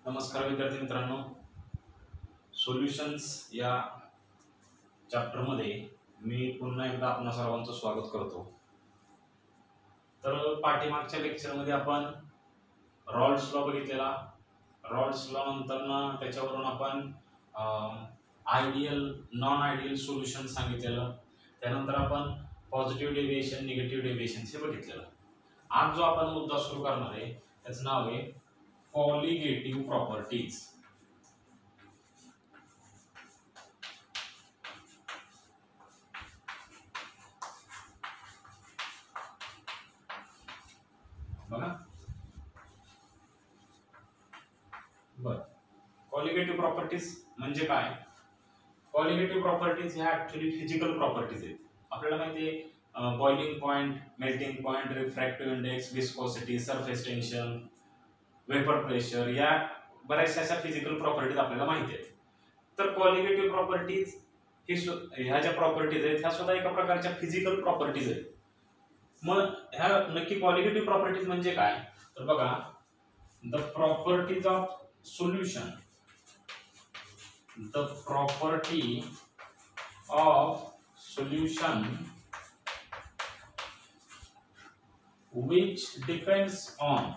नमस्कार विद्यार्थी मित्रांनो, सोल्युशन्स या चॅप्टरमध्ये मी पुन्हा एकदा आपणा सर्वांचं स्वागत करतो। तर पाठीमागच्या लेक्चरमध्ये आपण रॉल्स लॉ बघितलेला। रॉल्स लॉ नंतर त्याच्यावरून आपण आयडियल नॉन आयडियल सोल्युशन सांगितलेलं। त्यानंतर आपण पॉझिटिव्ह डेविएशन निगेटिव्ह डेविएशन हे बघितलेलं। आज जो आपण मुद्दा सुरू करणार आहे त्याचं नाव आहे कॉलिगेटिव्ह प्रॉपर्टीज। बघा कॉलिगेटिव्ह प्रॉपर्टीज म्हणजे काय? कॉलिगेटिव्ह प्रॉपर्टीज ह्या ऍक्च्युअली फिजिकल प्रॉपर्टीज आहेत। आपल्याला माहिती आहे boiling point, melting point, refractive index, viscosity, surface tension, vapour pressure या बऱ्याचशा अशा फिजिकल प्रॉपर्टीज आपल्याला माहिती आहेत। तर कॉलिगेटिव्ह प्रॉपर्टीज ह्या ज्या प्रॉपर्टीज आहेत ह्या सुद्धा एका प्रकारच्या फिजिकल प्रॉपर्टीज आहेत। मग ह्या नक्की कॉलिगेटिव्ह प्रॉपर्टीज म्हणजे काय? तर बघा, the properties of solution, the property of solution which depends on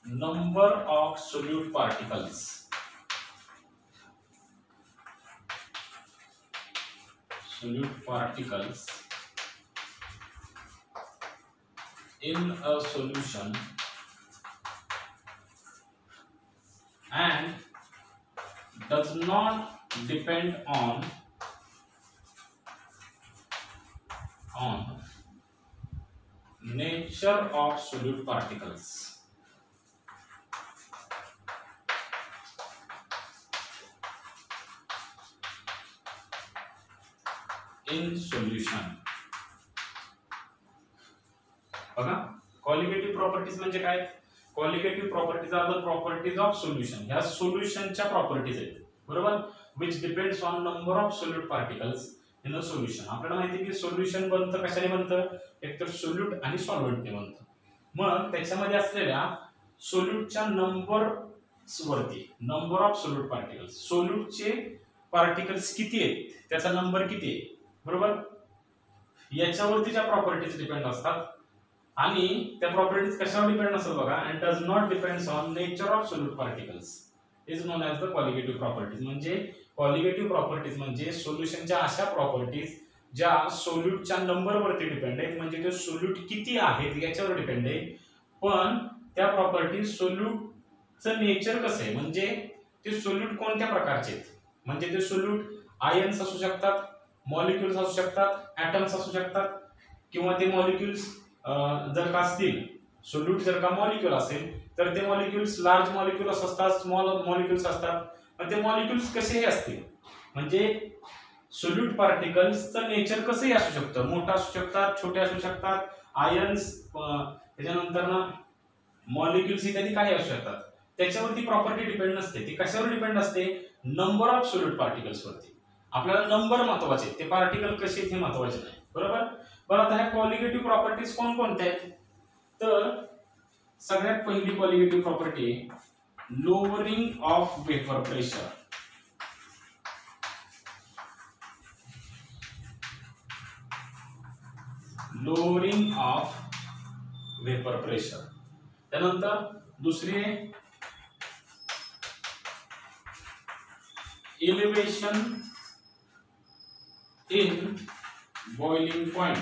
number of solute particles in a solution and does not depend on nature of solute particles. In solution. बघा, colligative properties म्हणजे काय? Colligative properties are the properties of solution. ह्या सोल्युशनच्या properties आहेत, बरोबर, which depends on number of solute particles in a solution. आपल्याला माहिती आहे की सोल्युशन बनतं कशाने बनतं? एकतर सोल्यूट आणि सॉल्व्हेंटने बनतं। मग त्याच्यामध्ये असलेल्या सोल्यूटच्या नंबर वरती, नंबर ऑफ सोल्यूट पार्टिकल्स, सोल्यूटचे पार्टिकल्स किती आहेत त्याचा नंबर किती आहे, बरोबर, याच्यावरती ज्या प्रॉपर्टीज डिपेंड असतात। आणि त्या प्रॉपर्टीज कशावर डिपेंड असतात बघा, and does not depends on nature of solute particles is known as the colligative properties. म्हणजे कॉलिगेटिव्ह प्रॉपर्टीज म्हणजे सोल्युशनच्या अशा प्रॉपर्टीज ज्या सोल्यूटच्या नंबर वरती डिपेंड आहेत, म्हणजे ते सोल्यूट किती आहेत याच्यावर डिपेंड आहे। पण त्या प्रॉपर्टीज सोल्यूटचं नेचर कसं आहे, म्हणजे ते सोल्यूट कोणत्या प्रकारचे आहेत, म्हणजे ते सोल्यूट आयन्स असू शकतात, मॉलिक्युल्स असू शकतात, ॲटम्स असू शकतात, किंवा ते मॉलिक्युल्स जर का असतील, सोल्यूट जर का मॉलिक्युल असेल तर ते मॉलिक्युल्स लार्ज मॉलिक्युल्स असतात, स्मॉल मॉलिक्युल्स असतात। पण ते मॉलिक्युल्स कसेही असतील, म्हणजे सोल्यूट पार्टिकल्सचं नेचर कसंही असू शकतं, मोठा असू शकतात, छोटे असू शकतात, आयन्स, त्याच्यानंतर ना मॉलिक्युल्स इत्यादी काही असू शकतात। त्याच्यावरती प्रॉपर्टी डिपेंड नसते, ती कशावर डिपेंड असते? नंबर ऑफ सोल्यूट पार्टिकल्स वरती। आपल्याला नंबर महत्वाचे, ते पार्टिकल कसे हे महत्वाचे नाही, बरोबर। बरं, आता ह्या कॉलिगेटिव्ह प्रॉपर्टीज कोणकोणत्या आहेत? तर सगळ्यात पहिली colligative property lowering of vapour pressure. Lowering of vapour pressure. त्यानंतर दुसरी elevation in boiling point.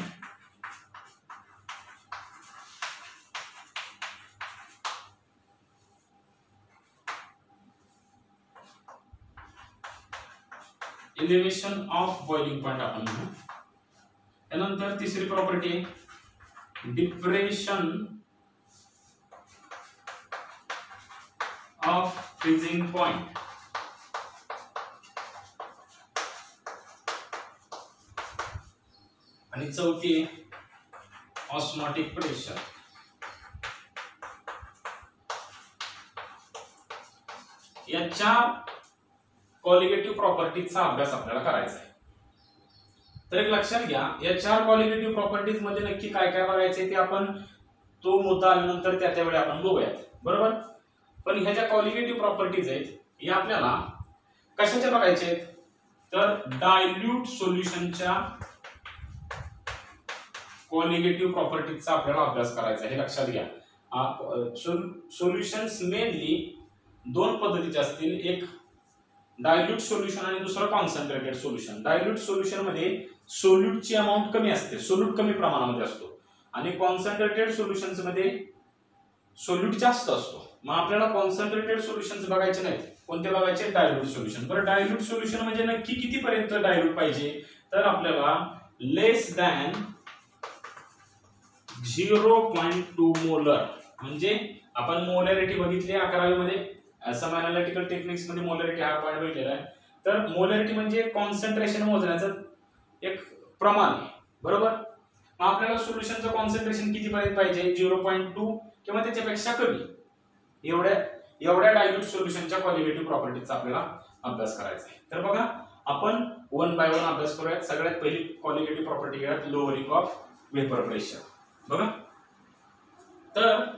Elevation of boiling point आपण म्हणू। त्यानंतर तिसरी property depression of freezing point. आणि चौथी ऑस्मोटिक प्रेशर। याच्या कॉलिगेटिव्ह प्रॉपर्टीजचा अभ्यास आपल्याला करायचा आहे। तर एक लक्षात घ्या, या 4 क्वालिटेटिव्ह प्रॉपर्टीज मध्ये नक्की काय काय बघायचे ते आपण तो मुद्दा आल्यानंतर त्यावेळी आपण बघूयात, बरोबर. पण ह्या ज्या क्वालिटेटिव्ह प्रॉपर्टीज आहेत या आपल्याला कशाच्या बघायच्या आहेत, तर डायल्यूट सोल्युशनच्या क्वालिटेटिव्ह प्रॉपर्टीजचा आपल्याला अभ्यास करायचा आहे, हे लक्षात घ्या. सोल्युशन्स मेनली दोन पद्धतीचे असतील, एक डायल्यूट सोल्युशन आणि दुसरं कॉन्सन्ट्रेटेड सोल्युशन. डायल्यूट सोल्युशन मध्ये सोल्यूटची अमाउंट कमी असते, सोल्यूट कमी प्रमाणामध्ये असतो, आणि कॉन्सन्ट्रेटेड सोल्युशन्स मध्ये सोल्यूट जास्त असतो. मग आपल्याला कॉन्सन्ट्रेटेड सोल्युशन्स बघायचे नाहीत, कोणते बघायचे, डायल्यूट सोल्युशन. बरं, डायल्यूट सोल्युशन म्हणजे नक्की किती पर्यंत डायल्यूट पाहिजे, तर आपल्याला लेस दॅन 0.2 मोलर, म्हणजे आपण मोलॅरिटी बघितली 11वी मध्ये सम एनालिटिकल टेक्निक्स मध्ये मोलॅरिटी हा पॉइंट बघितलेला आहे. तर मोलॅरिटी म्हणजे कॉन्सन्ट्रेशन मोजण्याचं एक प्रमाण आहे, बरोबर. मग आपल्याला सोल्युशनचं कॉन्सन्ट्रेशन किती पर्यंत पाहिजे, 0.2 किंवा त्याच्यापेक्षा कमी. एवढ्या डायल्यूट सोल्युशनच्या क्वालिटेटिव्ह प्रॉपर्टीजचा आपल्याला अभ्यास करायचा आहे. तर बघा, आपण वन बाय वन अभ्यास करूयात. सगळ्यात पहिली क्वालिटेटिव्ह प्रॉपर्टी घेऊयात, लोअरिंग ऑफ वेपर प्रेशर. बघा, तर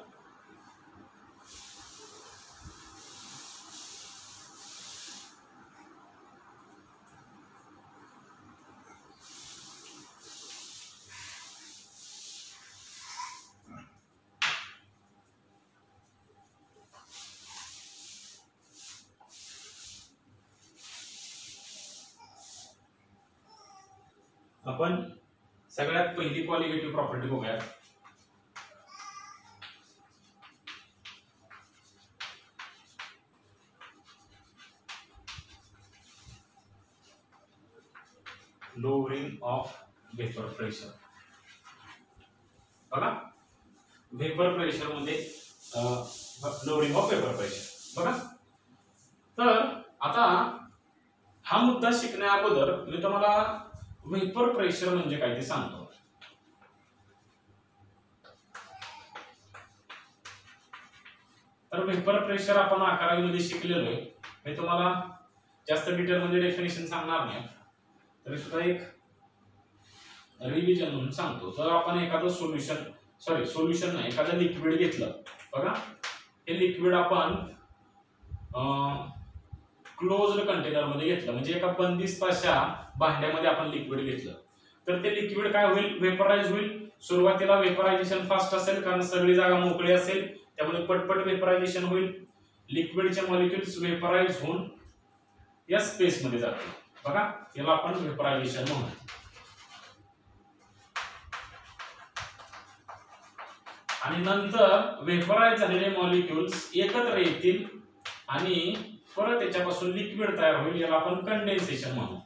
आपण सगळ्यात पहिली क्वालिटेटिव्ह प्रॉपर्टी बघूया. Lowering of vapour pressure. बघा, वेपर प्रेशर मध्ये लोअरिंग ऑफ वेपर प्रेशर. बघा, तर आता हा मुद्दा शिकण्या अगोदर मी तुम्हाला वेपर प्रेशर म्हणजे काय ते सांगतो. तर वेपर प्रेशर आपण 11वी मध्ये शिकलेलो आहे, मी तुम्हाला जास्त डिटेल मध्ये डेफिनेशन सांगणार नाही, तरी सुद्धा एक रिव्हिजन म्हणून सांगतो. तर आपण एखादं सोल्युशन नाही, एखादं लिक्विड घेतलं. बघा, हे लिक्विड आपण क्लोज्ड कंटेनर मध्ये घेतलं, म्हणजे एका बंदिस्त अशा भांड्यामध्ये आपण लिक्विड घेतलं. तर ते लिक्विड काय होईल, वेपराइज होईल. सुरुवातीला वेपरायझेशन फास्ट असेल, कारण सगळी जागा मोकळी असेल, त्यामुळे पटपट वेपरायझेशन होईल. लिक्विडचे मॉलिक्युल्स वेपराइज होऊन या स्पेस मध्ये जातील. बघा, याला आपण वेपरायझेशन म्हणतो. आणि नंतर वेपराइज झालेले मॉलिक्युल्स एकत्र येतील आणि परत त्याच्यापासून लिक्विड तयार होईल, याला आपण कंडेन्सेशन म्हणू.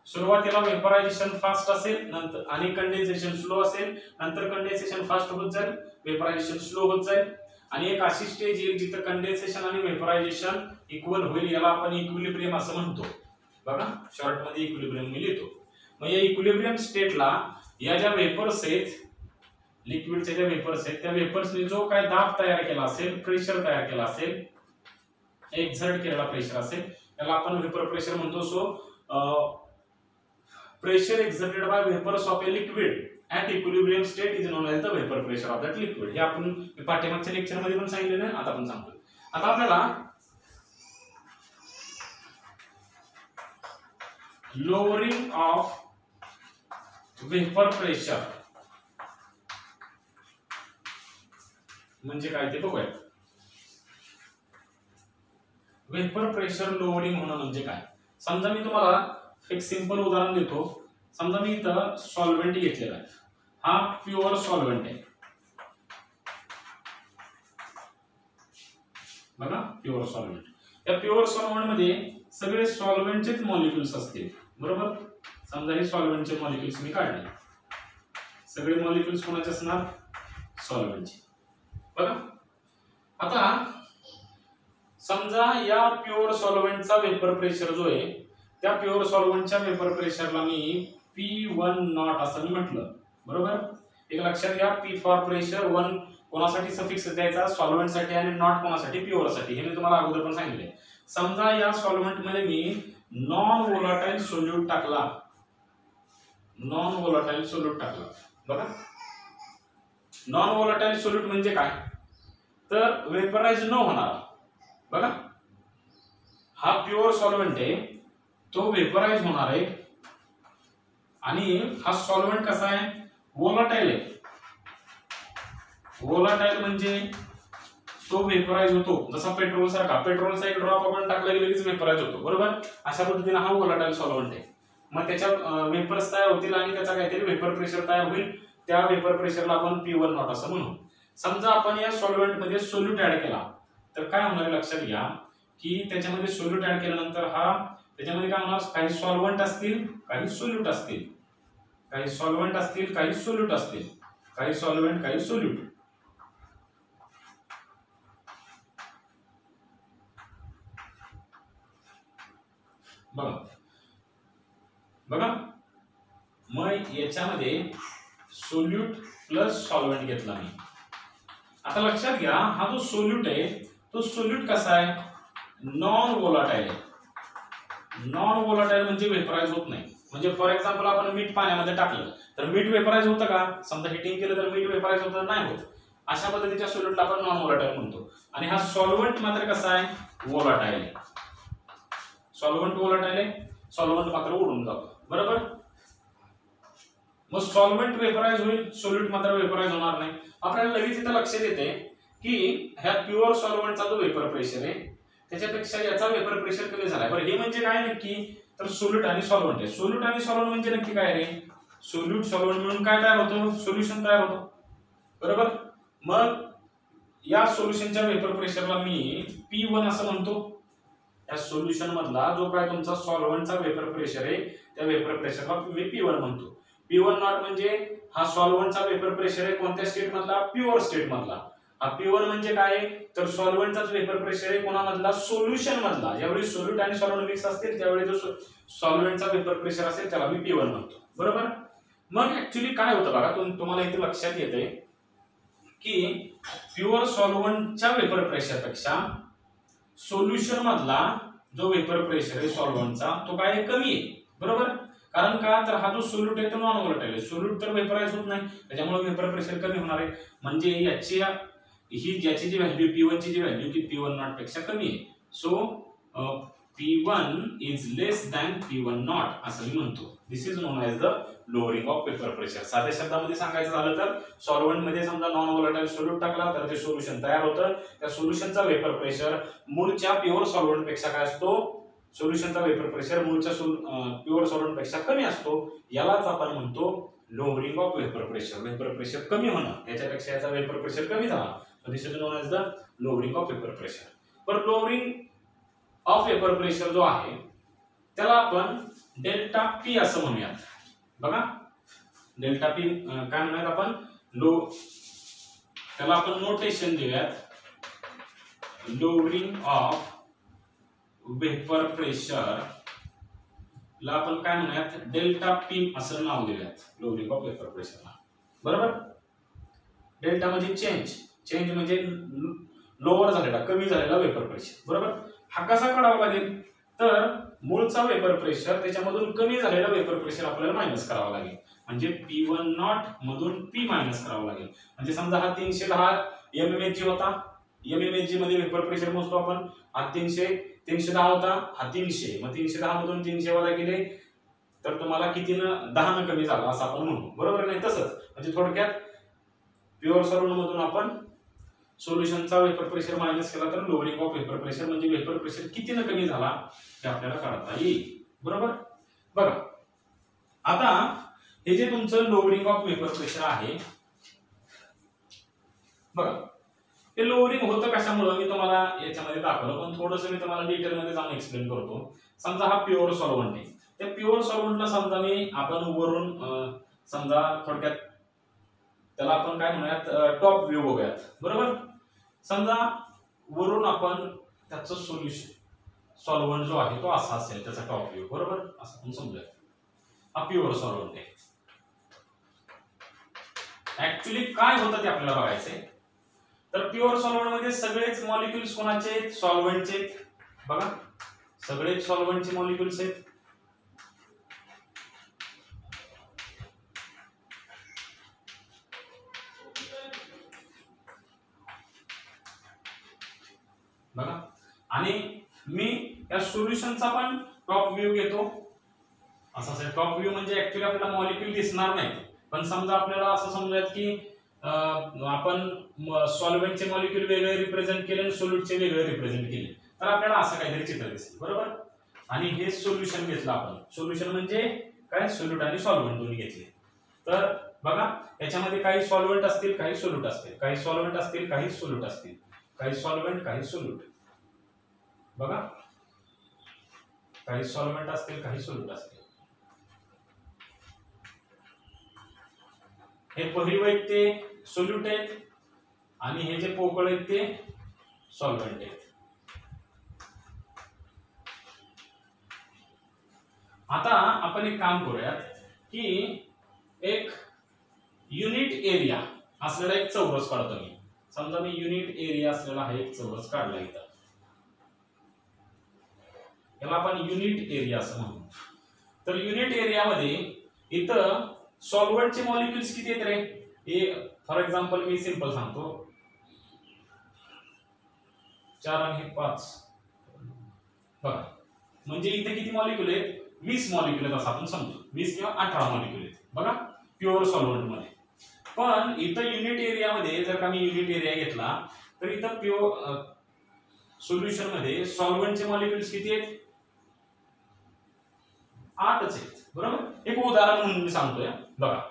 सुरुवातीला वेपरायझेशन फास्ट असेल, नंतर आणि कंडेन्सेशन स्लो असेल, नंतर कंडेन्सेशन फास्ट होत जाईल, वेपरायझेशन स्लो होत जाईल, आणि एक अशी स्टेज येईल जिथे कंडेन्सेशन आणि वेपरायझेशन इक्वल होईल, याला आपण इक्विलिब्रियम असं म्हणतो. बघा, शॉर्ट मध्ये इक्विलिब्रियम मी लिहितो. मग या इक्विलिब्रियम स्टेटला या ज्या वेपर्स आहेत, लिक्विडच्या ज्या वेपर्स आहेत, त्या वेपर्सने जो काय दाब तयार केला असेल, प्रेशर तयार केला असेल, एक्झर्ट केलेला प्रेशर असेल, त्याला आपण वेपर प्रेशर म्हणतो. So pressure exerted by vapours of a liquid at equilibrium state is known as the vapour pressure of that liquid. हे आपण पाठ्यमागच्या लेक्चर मध्ये पण सांगितलेलं आहे, आता पण सांगतो. आता आपल्याला लोअरिंग ऑफ वेपर प्रेशर म्हणजे काय ते बघूया. वेपर प्रेशर लोअरिंग होणं म्हणजे काय. समजा मी तुम्हाला एक सिंपल उदाहरण देतो. समजा मी इथं सॉल्व्हेंट घेतलेला आहे, हा प्युअर सॉल्व्हेंट आहे. बघा, प्युअर सॉल्व्हेंट. या प्युअर सॉल्व्हेंट मध्ये सगळे सॉल्व्हेंटचेच मॉलिक्युल्स असतील, बरोबर. समजा हे सॉल्व्हेंटचे मॉलिक्युल्स मी काढले, सगळे मॉलिक्युल्स कोणाचे असणार, सॉल्व्हेंटचे. बघा, आता समजा या प्युअर सॉल्व्हेंटचा वेपर प्रेशर जो आहे, त्या प्युअर सॉल्व्हेंटच्या वेपर प्रेशरला मी P1 नॉट असं मी म्हटलं, बरोबर. एक लक्षात घ्या, P फॉर प्रेशर, 1 कोणासाठी सफिक्स द्यायचा, सॉल्व्हेंट साठी, आणि नॉट कोणासाठी, प्युअर साठी. हे मी तुम्हाला अगोदर पण सांगितले. समजा या सॉल्व्हेंट मध्ये मी नॉन व्होलाटाइल सोल्यूट टाकला, नॉन व्होलाटाईल सोल्यूट टाकला. बघा नॉन व्होलाटाईल सोल्यूट म्हणजे काय, तर वेपराइज न होणार. बघा हा प्युअर सॉल्व्हेंट आहे, तो वेपराइज होणार आहे, आणि हा सॉल्व्हेंट कसा आहे, व्होलाटाईल आहे. व्होलाटाईल म्हणजे तो वेपराइज होतो, जसा पेट्रोल सारखा. पेट्रोलचा एक ड्रॉप आपण टाकला की लगेच वेपराइज होतो, बरोबर. अशा पद्धतीने हा व्होलाटाईल सॉल्व्हेंट आहे. मग त्याच्यात वेपर्स तयार होतील आणि त्याचा काहीतरी वेपर प्रेशर तयार होईल. त्या वेपर प्रेशरला आपण P1 नॉट असं म्हणू. समजा आपण या सॉल्व्हेंट मध्ये सोल्यूट ऍड केला तर काय होणार आहे लक्षात घ्या, की त्याच्यामध्ये सोल्यूट ऍड केल्यानंतर त्याच्यामध्ये काय होणार, काही सॉल्व्हेंट असतील, काही सोल्यूट असतील, काही सॉल्व्हेंट असतील, काही सोल्यूट असतील, काही सॉल्व्हेंट, काही सोल्यूट. बघा बघा मग याच्यामध्ये सोल्यूट प्लस सॉल्व्हेंट घेतला मी. आता लक्षात घ्या, हा जो सोल्यूट आहे तो सोल्यूट कसा आहे, नॉन व्होलाटाईल आहे. नॉन व्होलाटाईल म्हणजे वेपराइज होत नाही. म्हणजे फॉर एक्झाम्पल आपण मीठ पाण्यामध्ये टाकलं तर मीठ वेपराइज होतं का, समजा हिटिंग केलं तर मीठ वेपराइज होतं, नाही होत. अशा पद्धतीच्या सोल्यूटला आपण नॉन व्होलाटाईल म्हणतो. आणि हा सॉल्व्हेंट मात्र कसा आहे, व्होलाटाईल आहे. सॉल्व्हेंट व्होलाटाईल आहे, सॉल्व्हेंट मात्र उडून जातो, बरोबर. मग सॉल्व्हेंट वेपराइज होईल, सोल्यूट मात्र वेपराइज होणार नाही. आपल्याला लगेच इथं लक्षात येते की ह्या प्युअर सॉल्व्हेंटचा जो वेपर प्रेशर आहे त्याच्यापेक्षा याचा वेपर प्रेशर कमी झालाय. बरं हे म्हणजे काय नक्की, तर सोल्यूट आणि सॉल्व्हेंट आहे. सोल्यूट आणि सॉल्व्हेंट म्हणजे नक्की काय रे, सोल्यूट सॉल्व्हेंट मिळून काय तयार होतं, सोल्युशन तयार होतं, बरोबर. मग या सोल्युशनच्या वेपर प्रेशरला मी P1 असं म्हणतो. या सोल्युशन मधला जो काय तुमचा सॉल्व्हेंटचा वेपर प्रेशर आहे त्या वेपर प्रेशरला मी P1 म्हणतो. P1 नॉट म्हणजे हा सॉल्व्हेंटचा वेपर प्रेशर आहे कोणत्या स्टेट मधला, प्युअर स्टेट मधला. हा P1 म्हणजे काय, तर सॉल्व्हेंटचा वेपर प्रेशर आहे कोणामधला, सोल्युशन मधला. ज्यावेळी सोल्यूट आणि सॉल्व्हेंट मिक्स असतील त्यावेळी जो सॉल्व्हेंटचा वेपर प्रेशर असेल त्याला मी P1 म्हणतो, बरोबर. मग ऍक्च्युअली काय होतं बघा, तुम्हाला इथे लक्षात येते की प्युअर सॉल्व्हेंटच्या वेपर प्रेशर पेक्षा सोल्युशन मधला जो वेपर प्रेशर आहे सॉल्व्हेंटचा तो काय कमी आहे, बरोबर. कारण का, तर हा जो सोल्यूट आहे तो नॉन व्होलाटाईल आहे. सोल्यूट तर वेपराइज होत नाही, त्याच्यामुळे वेपर प्रेशर कमी होणार आहे. म्हणजे ज्याची जी व्हॅल्यू P1 ची जी व्हॅल्यू ती P1 नॉट पेक्षा कमी आहे. So P1 is less than P1 naught असं मी म्हणतो. This is known as the lowering of vapour pressure. साध्या शब्दामध्ये सांगायचं झालं तर सॉल्व्हेंट मध्ये समजा नॉन व्होलाटाईल सोल्यूट टाकला तर ते सोल्युशन तयार होतं. त्या सोल्युशनचा वेपर प्रेशर मूळच्या प्युअर सॉल्व्हेंट पेक्षा काय असतो, सोल्युशनचा वेपर प्रेशर मूळच्या प्युअर सॉल्व्हेंट पेक्षा कमी असतो. यालाच आपण म्हणतो lowering of vapour pressure. Vapour pressure कमी होणं, याच्यापेक्षा याचा वेपर प्रेशर कमी झाला, this is known as the lowering of vapour pressure. पण लोअरिंग ऑफ वेपर प्रेशर जो आहे त्याला आपण डेल्टा P असं म्हणूयात. बघा डेल्टा P काय म्हणूयात आपण, त्याला आपण नोटेशन देऊयात, लोअरिंग ऑफ वेपर प्रेशर ला आपण काय म्हणूयात, डेल्टा P असं नाव देऊयात लोअरिंग ऑफ वेपर प्रेशरला, बरोबर. डेल्टा म्हणजे चेंज म्हणजे लोअर झालेला, कमी झालेला वेपर प्रेशर, बरोबर. हा कसा काढावा लागेल, तर मूळचा वेपर प्रेशर त्याच्यामधून कमी झालेला वेपर प्रेशर आपल्याला मायनस करावा लागेल. म्हणजे P1 नॉट मधून P मायनस करावा लागेल. म्हणजे समजा हा 310 mmHg होता, mmHg मध्ये वेपर प्रेशर मोजतो आपण. हा 310 होता, हा 300. मग 310 मधून 300 वजा केले तर तुम्हाला कितीनं 10 न कमी झाला असं आपण म्हणू, बरोबर नाही. तसंच म्हणजे थोडक्यात प्युअर सॉल्व्हेंट मधून आपण सोल्युशनचा वेपर प्रेशर मायनस केला तर लोअरिंग ऑफ वेपर प्रेशर म्हणजे वेपर प्रेशर कितीनं कमी झाला हे आपल्याला कळता येईल, बरोबर. बघा आता हे जे तुमचं लोअरिंग ऑफ वेपर प्रेशर आहे, बघा हे लोअरिंग होतं कशामुळे मी तुम्हाला याच्यामध्ये दाखवलं, पण थोडंसं मी तुम्हाला डिटेल मध्ये जाऊन एक्सप्लेन करतो. समजा हा प्युअर सॉल्व्हेंट आहे, त्या प्युअर सॉल्व्हेंटला समजा आपण वरून समजा थोडक्यात त्याला आपण काय म्हणूयात, टॉप व्ह्यू बघूयात, बरोबर. समजा वरून आपण त्याचं सोल्युशन सॉल्व्हेंट जो आहे तो असा असेल, त्याचा टॉप व्ह्यू, बरोबर. असं आपण समजूया हा प्युअर सॉल्व्हेंट आहे. ऍक्च्युली काय होतं ते आपल्याला बघायचंय. तर प्युअर सॉल्व्हेंट मध्ये सगळेच मॉलिक्युल्स कोणाचे आहेत, सॉल्व्हेंटचे आहेत. बघा सगळेच सॉल्व्हेंटचे मॉलिक्युल्स आहेत. बघा. आणि मी या सोल्युशनचा पण टॉप व्ह्यू घेतो. असा टॉप व्ह्यू म्हणजे ऍक्च्युअली आपल्याला मॉलिक्यूल दिसणार नाही, पण समजा आपल्याला असं समजायचं की आपण सॉल्व्हेंटचे मॉलिक्यूल वेगळे रिप्रेझेंट केले आणि सोल्यूटचे वेगळे रिप्रेझेंट केले, तर आपल्याला असं काहीतरी चित्र दिसेल. बरोबर. आणि हे सोल्युशन घेतलं आपण. सोल्युशन म्हणजे काय, सोल्यूट आणि सॉल्व्हेंट दोन्ही घेतले. तर बघा याच्यामध्ये काही सॉल्व्हेंट असतील, काही सोल्यूट असतील, काही सॉल्व्हेंट असतील, काही सोल्यूट असतील, काही सॉल्व्हेंट, काही सोल्यूट. बघा काही सॉल्व्हेंट असतील, काही सोल्यूट असतील. हे पहिरव आहेत ते सोल्यूट आहेत आणि हे जे पोकळ आहेत ते सॉल्व्हेंट आहेत. आता आपण एक काम करूयात की एक युनिट एरिया असलेला एक चौरस काढतो मी. समजा मी युनिट एरिया असलेला हा एक चौरस काढला इथं. याला आपण युनिट एरिया असं म्हणू. तर युनिट एरियामध्ये इथं सॉल्व्हेंटचे मॉलिक्युल्स किती आहेत रे? हे फॉर एक्झाम्पल मी सिंपल सांगतो, 4 आणि 5. बघा म्हणजे इथे किती मॉलिक्युल आहेत? 20 मॉलिक्युल आहेत असं आपण समजू. 20 किंवा 18 मॉलिक्युल आहेत बघा प्युअर सॉल्व्हेंट मध्ये. पण इथं युनिट एरियामध्ये जर का मी युनिट एरिया घेतला तर इथं प्युअर सोल्युशन मध्ये सॉल्व्हेंटचे मॉलिक्युल्स किती आहेत? 8च आहेत. बरोबर. एक उदाहरण म्हणून मी सांगतोय. बघा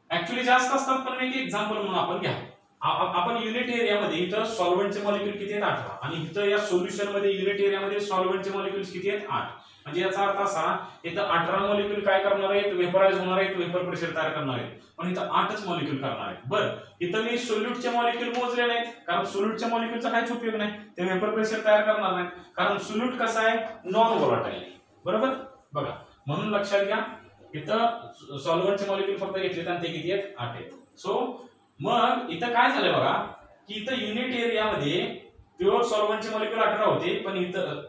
ऍक्च्युअली जास्त असतात, पण एक एक्झाम्पल म्हणून आपण घ्या. आपण युनिट एरियामध्ये इथं सॉल्व्हेंटचे मॉलिक्युल किती आहेत? 18. आणि इथं या सोल्युशन मध्ये युनिट एरियामध्ये सॉल्व्हेंटचे मॉलिक्युल्स किती आहेत? 8. म्हणजे याचा अर्थ असा इथं 18 मॉलिक्युल काय करणार आहेत? वेपराइज होणार आहेत, वेपर प्रेशर तयार करणार आहेत. पण इथं 8च मॉलिक्युल करणार आहेत. बरं इथं मी सोल्यूटचे मॉलिक्युल मोजले नाहीत, कारण सोल्यूटच्या मॉलिक्युलचा काहीच उपयोग नाही. ते वेपर प्रेशर तयार करणार नाहीत, कारण सोल्यूट कसा आहे? Non volatile. बरोबर. बघा म्हणून लक्षात घ्या इथं सॉल्व्हेंटचे मॉलिक्युल फक्त घेतले आणि ते किती आहेत? 8 आहेत. सो मग इथं काय झालं बघा की इथं युनिट एरियामध्ये प्युअर सॉल्व्हेंटचे मॉलिक्युल 18 होते, पण इथं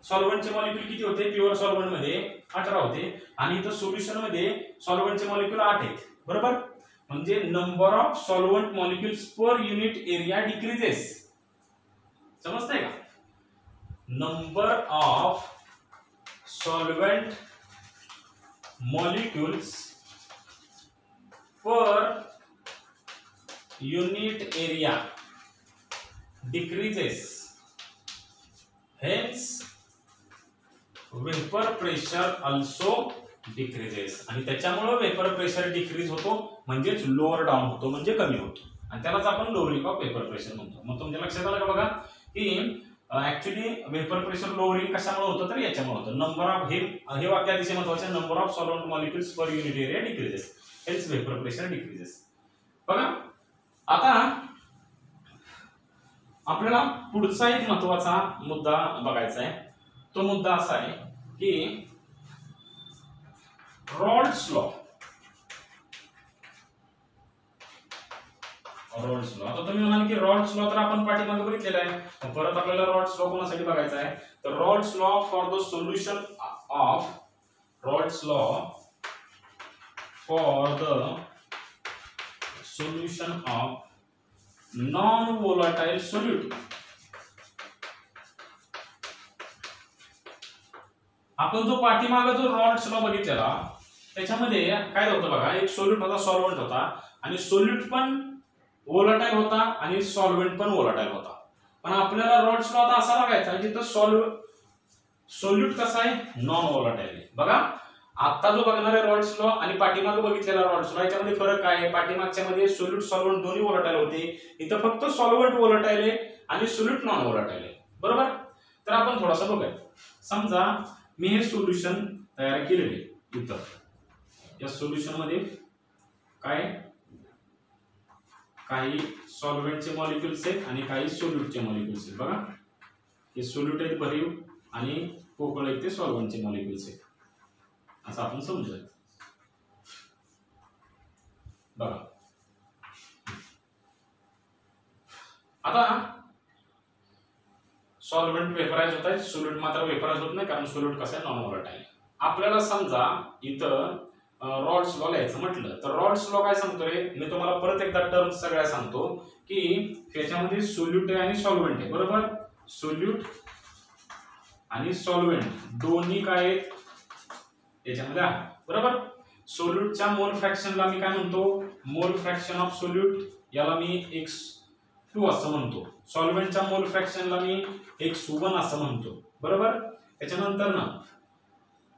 सॉल्व्हेंटचे मॉलिक्युल किती होते? प्युअर सॉल्व्हेंट मध्ये 18 होते. आणि इथं सोल्युशन मध्ये सॉल्व्हेंटचे मॉलिक्युल 8 आहेत. बरोबर. म्हणजे number of solvent molecules per unit area decreases. समजतंय का? Number of solvent molecules per unit area decreases, hence vapor pressure also decreases. आणि त्याच्यामुळे वेपर प्रेशर डिक्रीज होतो, म्हणजेच लोअर डाऊन होतो, म्हणजे कमी होतो. आणि त्यालाच आपण लोअरिंग ऑफ वेपर प्रेशर म्हणतो. मग तुमच्या लक्षात आलं का बघा की ऍक्च्युली वेपर प्रेशर लोअरिंग कशामुळे होतं? तर याच्यामुळे होतं. नंबर ऑफ हे वाक्य अतिशय महत्त्वाचे. Number of solvent molecules per unit area decreases, hence vapour pressure decreases. बघा आता आपल्याला पुढचा एक महत्त्वाचा मुद्दा बघायचा आहे. तो मुद्दा असा आहे की रॉल्ड्स लॉ. रॉल्ड्स लॉ. आता तुम्ही म्हणाल की रॉल्ड्स लॉ तर आपण पाठीमागे बघितलेला आहे, परत आपल्याला रॉल्ड्स लॉ कोणासाठी बघायचा आहे? तर Raoult's law for the solution of Raoult's law for the solution of non volatile solute. आपण जो पाठीमागे जो रॉल्ड्स लॉ बघितलेला त्याच्यामध्ये काय होतं बघा, एक सोल्यूट होता, सॉल्व्हेंट होता, आणि सोल्यूट पण व्होलाटाइल होता आणि सॉल्व्हेंट पण व्होलाटाइल होता. पण आपल्याला रॉल्ड्स लॉ आता असा बघायचा जिथं सोल्यूट कसा आहे? नॉन व्होलाटाइल आहे. बघा आता जो बघणारे रॉल्ड्स लॉ आणि पाठीमागे बघितलेला रॉल्ड्स लॉ याच्यामध्ये फरक काय आहे? पाठीमागच्या मध्ये सोल्यूट सॉल्व्हेंट दोन्ही व्होलाटाइल होते, इथं फक्त सॉल्व्हेंट व्होलाटाइल आहे आणि सोल्यूट नॉन व्होलाटाइल आहे. बरोबर. तर आपण थोडासा बघूया. समजा मी हे सोल्युशन तयार केलेले इथं, या सोल्युशन मध्ये काय काही सॉल्व्हेंटचे मॉलिक्युल्स आहेत आणि काही सोल्यूटचे मॉलिक्युल्स आहेत. बघा हे सोल्यूट आहेत भरीव आणि पोकळ आहेत ते सॉल्व्हेंटचे मॉलिक्युल्स आहेत असं आपण समजायचं. बघा आता सॉल्व्हेंट वेपराइज होतात, सोल्यूट मात्र वेपराइज होत नाही, कारण सोल्यूट कसं आहे? नॉन व्होलाटाइल. आपल्याला समजा इथं रॉड्स लॉ लिहायचं म्हटलं तर रॉड्स लॉ काय सांगतो रे, मी तुम्हाला परत एकदा टर्म सगळ्या सांगतो की त्याच्यामध्ये सोल्यूट आहे आणि सॉल्व्हेंट आहे, बरोबर. सोल्यूट आणि सॉल्व्हेंट दोन्ही काय आहेत त्याच्यामध्ये आहे, बरोबर. सोल्यूटच्या मोल फ्रॅक्शनला मी काय म्हणतो, मोल फ्रॅक्शन ऑफ सोल्यूट, याला मी x2 असं म्हणतो. सॉल्व्हेंटच्या मोल फ्रॅक्शनला मी x1 असं म्हणतो, बरोबर. त्याच्यानंतर ना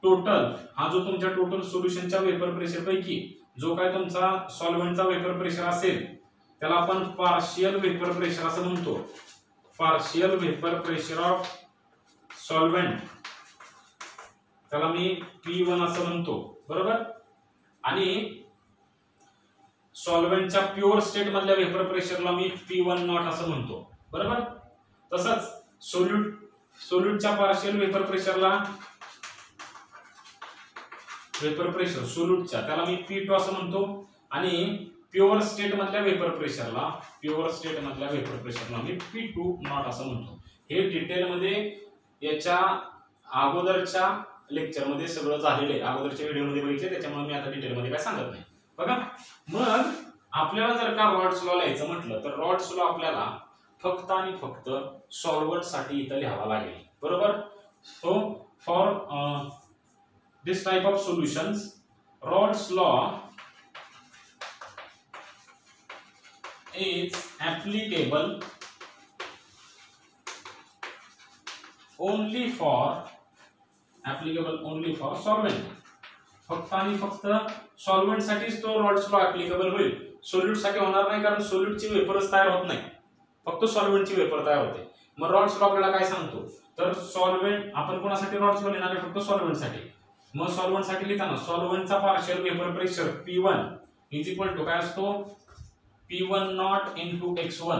टोटल, हा जो तुमच्या टोटल सोल्युशनच्या वेपर प्रेशर पैकी जो काय तुमचा सॉल्व्हेंटचा वेपर प्रेशर असेल त्याला आपण पार्शियल वेपर प्रेशर असं म्हणतो. Partial vapour pressure of solvent त्याला मी P1 असं म्हणतो, बरोबर. आणि सॉल्व्हेंटच्या प्युअर स्टेट मधल्या वेपर प्रेशरला मी P1 नॉट असं म्हणतो, बरोबर. तसंच सोल्यूटच्या पार्शियल वेपर प्रेशरला वेपर प्रेशर सोल्यूटच्या त्याला मी P2 असं म्हणतो आणि प्युअर स्टेट मधल्या वेपर प्रेशरला मी P2 नॉट असं म्हणतो. हे डिटेल मध्ये याच्या अगोदरच्या लेक्चर मध्ये सगळं झालेलं आहे, अगोदरच्या व्हिडिओ मध्ये बघितले, त्याच्यामुळे मी आता डिटेल मध्ये काय सांगत नाही. बघा मग आपल्याला जर का रॉड्स लॉ लिहायचं म्हटलं तर रॉड्स लॉ आपल्याला फक्त आणि फक्त सॉल्व्हेंट साठी इथं लिहावा लागेल, बरोबर. So for this type of solutions Rod's law is applicable only for solvent. फक्त आणि फक्त सॉल्व्हेंट साठीच तो रॉड्स लॉ ऍप्लिकेबल होईल, सोल्यूट साठी होणार नाही, कारण सोल्यूटची वेपरच तयार होत नाही, फक्त सॉल्व्हेंटची वेपर तयार होते. मग रॉड्स लॉ आपल्याला काय सांगतो तर सॉल्व्हेंट आपण कोणासाठी रॉड्स लॉ लिहिणार आहे, फक्त सॉल्व्हेंट साठी. मग सॉल्व्हेंट साठी लिहिताना सॉल्व्हेंटचा partial vapour pressure P1 is equal to काय असतो, P1 नॉट इंटू x1,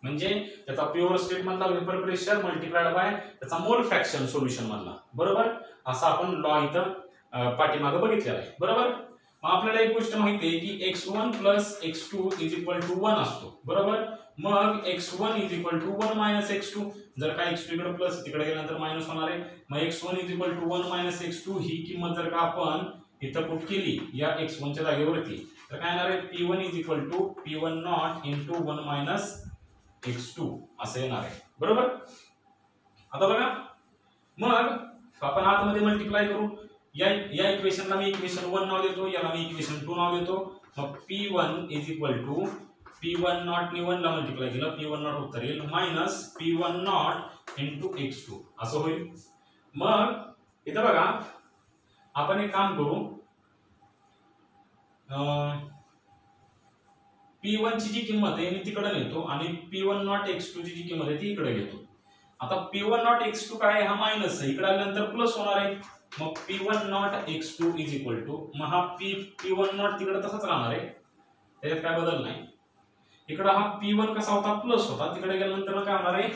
म्हणजे त्याचा प्युअर स्टेट मधला वेपर प्रेशर मल्टिप्लाइड बाय त्याचा मोल फ्रॅक्शन सोल्युशन मधला, बरोबर. असं आपण लॉ इथं पाठीमागे बघितलेला आहे, बरोबर. मग आपल्याला एक गोष्ट माहिती आहे की x1 plus x2 is equal to 1 असतो, बरोबर. मग x1 is equal to 1 minus x2, जर का x2 इकडे प्लस तिकडे गेल्यानंतर मायनस होणार आहे. मग x1 is equal to 1 minus x2 ही किंमत जर का आपण इथं पुट केली या x1 च्या जागेवरती तर काय येणार आहे, P1 is equal to P1 naught into 1 minus x2 असं येणार आहे, बरोबर. आता बघा मग आपण आतमध्ये मल्टिप्लाय करू, या इक्वेशनला मी इक्वेशन 1 नाव देतो, याला मी इक्वेशन 2 नाव देतो. मग P1 is equal to P1 not ने 1 ला मल्टिप्लाय केलं, P1 नॉट उत्तर येईल minus P1 naught into x2 असं होईल. मग इथं बघा आपण एक काम करू, P1 ची जी किंमत आहे मी तिकडे नेतो आणि P1 नॉट x2 ची जी किंमत आहे ती इकडे घेतो. आता P1 नॉट x2 काय हा मायनस आहे, इकडे आल्यानंतर प्लस होणार आहे. मग P1 naught x2 is equal to, मग हा P1 नॉट तिकडे तसाच राहणार आहे, त्याच्यात काय बदल नाही. इकडे हा P1 कसा होता प्लस होता, तिकडे गेल्यानंतर काय होणार आहे